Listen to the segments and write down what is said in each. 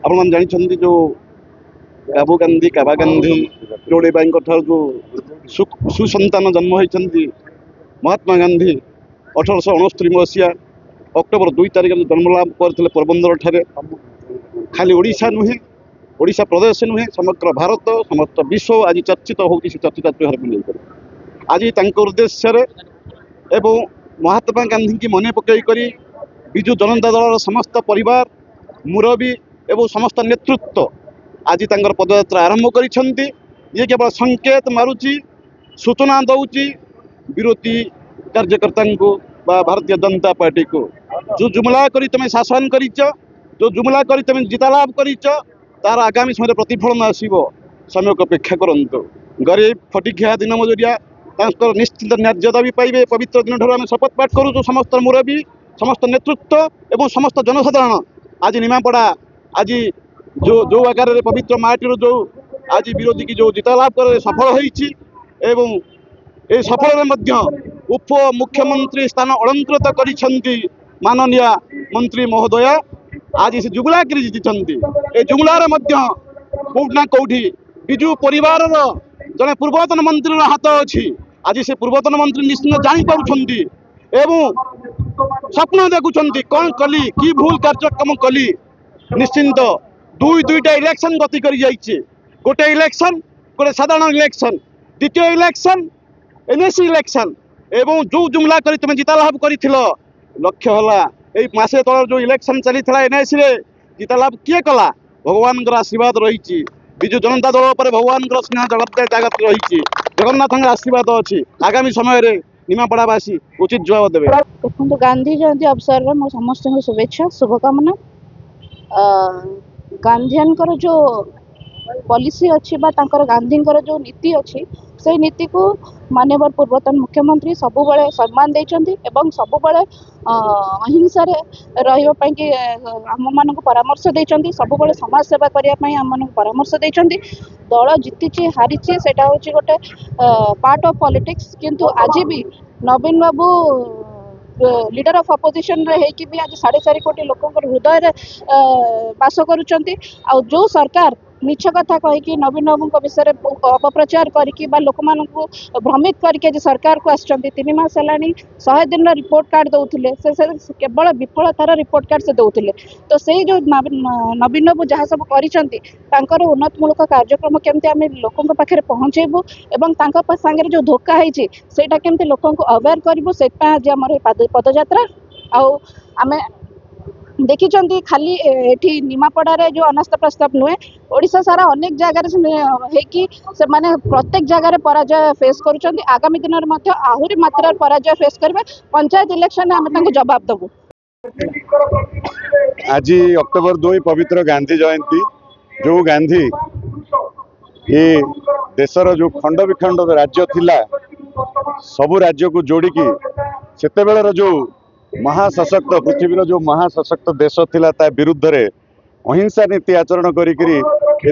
आपण जानते जो काबू गांधी काबा गांधी जोड़े जो सुसंतान जन्म होती महात्मा गांधी 1869 मसीहा अक्टोबर 2 तारिख जन्मलाभ करते पोरबंदर ठारे खाली ओडिशा नुहे ओडिशा प्रदेश नुहे समग्र भारत समस्त विश्व आज चर्चित होती चर्चित त्योहार को लेकर आज उद्देश्य एवं महात्मा गांधी की मन पकई विजु जनता दल समस्त परिवार मुरबी एवं समस्त नेतृत्व आज पदयात्रा आरंभ करिसेंती। ये केवल संकेत मारुची सूचना दौची विरोधी कार्यकर्ता को भारतीय जनता पार्टी को जो जुमला करी तुम शासन करिच जो जुमला करी तुम जिता लाभ करिच तार आगामी समय प्रतिफलन आसब समय को अपेक्षा करंतु। गरीब फटिखिया दिन मजुरिया निश्चित न्याय्य दाबी पाइबे। पवित्र दिन ठार आम शपथ पाठ करूँ समस्त मुरबी समस्त नेतृत्व एवं समस्त जनसाधारण आज निमापड़ा आज जो जो आकार पवित्र माटीर जो आज विरोधी की जो जिता लाभ कर सफल होती एवं ए सफल उप मुख्यमंत्री स्थान अलंकृत करिसेंती माननीय मंत्री महोदया आज से जुगला कर जीति ए जुगलार कौटना कौटी विजु परिवार जड़े पूर्वतन मंत्री हाथ अच्छी आज से पूर्वतन मंत्री निश्चित जापार एवं स्वप्न देखुं कौन कली कि भूल कार्यक्रम कली निश्चिंत दुईटा इलेक्शन गति कर गोटे इलेक्शन गोटे साधारण इलेक्शन द्वितीय इलेक्शन एनएससी इलेक्शन एवं जो जुमला कर तुम जिता लाभ कर लक्ष्य है मसे तल जो इलेक्शन चली एनएससी रे जिता लाभ किए कला भगवान आशीर्वाद रही विजु जनता दल पर भगवान स्नेह जगत रही जगन्नाथ आशीर्वाद अच्छी आगामी समय निमापड़ावासी उचित जवाब देवे। देखो गांधी जयंती अवसर में समस्त शुभेच्छा शुभकामना। गांधीयनकर जो पॉलिसी अच्छी गांधी जो नीति अच्छी से नीति को माननीय पूर्वतन मुख्यमंत्री सबु बड़े सम्मान देइचंती एवं सबु बड़े अहिंसा रही आम मान परामर्श देइचंती सबु बड़े समाज सेवा करने आम मान परामर्श देइचंती। दल जीति हारी सेटा होची गोटे पार्ट ऑफ पॉलिटिक्स किंतु आज भी नवीन बाबू लीडर ऑफ अपोजिशन रे हेकि भी आज 4.5 कोटी लोक हृदय बास करुचंती। आ जो सरकार मिछ कथा कहीकि नवीन बाबू विषय अपप्रचार करके लोक मान भ्रमित करके सरकार को आसचंती 3 मास है 100 दिन रिपोर्ट कार्ड दौले से केवल विफलतार रिपोर्ट कार्ड से दौले। तो से जो नवीन बाबू जहाँ सब कर उन्नतमूलक कार्यक्रम केमती आम लोकों पाखे पहुँचेबू एवं सांगे जो धोखा है सेटा केमती लोक अवेयर करूँ से आज आम पदयात्रा आम देखी खाली एठी निमापड़ा जो अनास्था प्रस्ताव नुहे ओडिशा सारा अनेक जगार से माने प्रत्येक जगार पराजय फेस करुँच। आगामी दिन में आहरी मात्रा पराजय फेस करेंगे। पंचायत इलेक्शन आम जवाब देवु। आज अक्टोबर 2 पवित्र गांधी जयंती जो गांधी ये देशर जो खंड विखंड राज्य थिला सबू राज्य को जोड़िकी सेतेबेलर जो महासशक्त पृथ्वीर जो महासशक्त देश थिला ता विरुद्ध रे अहिंसा नीति आचरण करी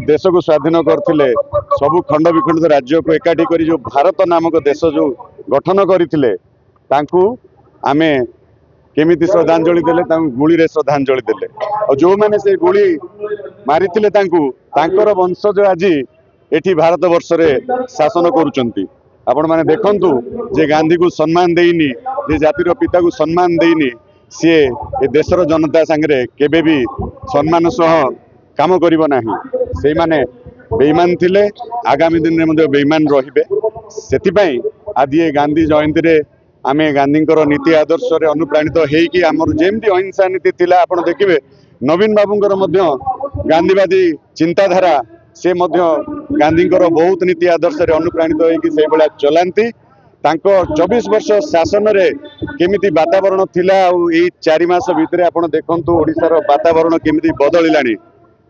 देश को स्वाधीन करथिले सबु खंड विखंड राज्य को एकाठी करी जो भारत नामक देश जो गठन करथिले तांकू आमे केमिति श्रद्धांजलि देले गुली रे श्रद्धांजलि देले और जो माने से गुली मारिथिले तांकर वंशज आज एठी भारत वर्ष रे शासन करूचंती। आपण माने देखंतु जे गांधी को सम्मान देइनी जे जातिर पिता को सम्मान देइनी सी ए देशर जनता सांगे केबे भी सम्मान सह काम करिवो नाही से माने बेईमान थिले आगामी दिन में मध्य बेईमान रहिबे। सेति पई आज ये गांधी जयंती रे आमे गांधींकर नीति आदर्श रे अनुप्राणित हेकि आमर जेमती अहिंसा नीति थिला आपण देखिबे नवीन बाबूंकर मध्य गांधीवादी चिंताधारा से मध्य गांधींकर बहुत नीति आदर्श रे अनुप्राणित होइकि से बेला चलांती। तांको 24 वर्ष शासन रे केमिति वातावरण थिला और एई 4 मास भितरे आपण देखंतु ओडिसार वातावरण केमिति बदलिलानी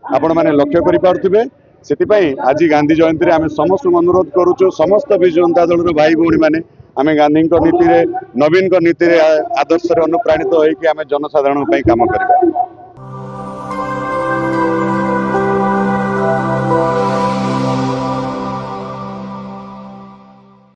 आपण माने लक्ष्य करि पारुथिबे। सेति पई आज गांधी जयंती रे आमे समस्त अनुरोध करूछु समस्त विजु जनता दल रो भाई भौणी माने आमे गांधी नीति रे नवीन नीति रे आदर्श रे अनुप्राणित होइकि आमे जनसाधारण पई काम करिबा।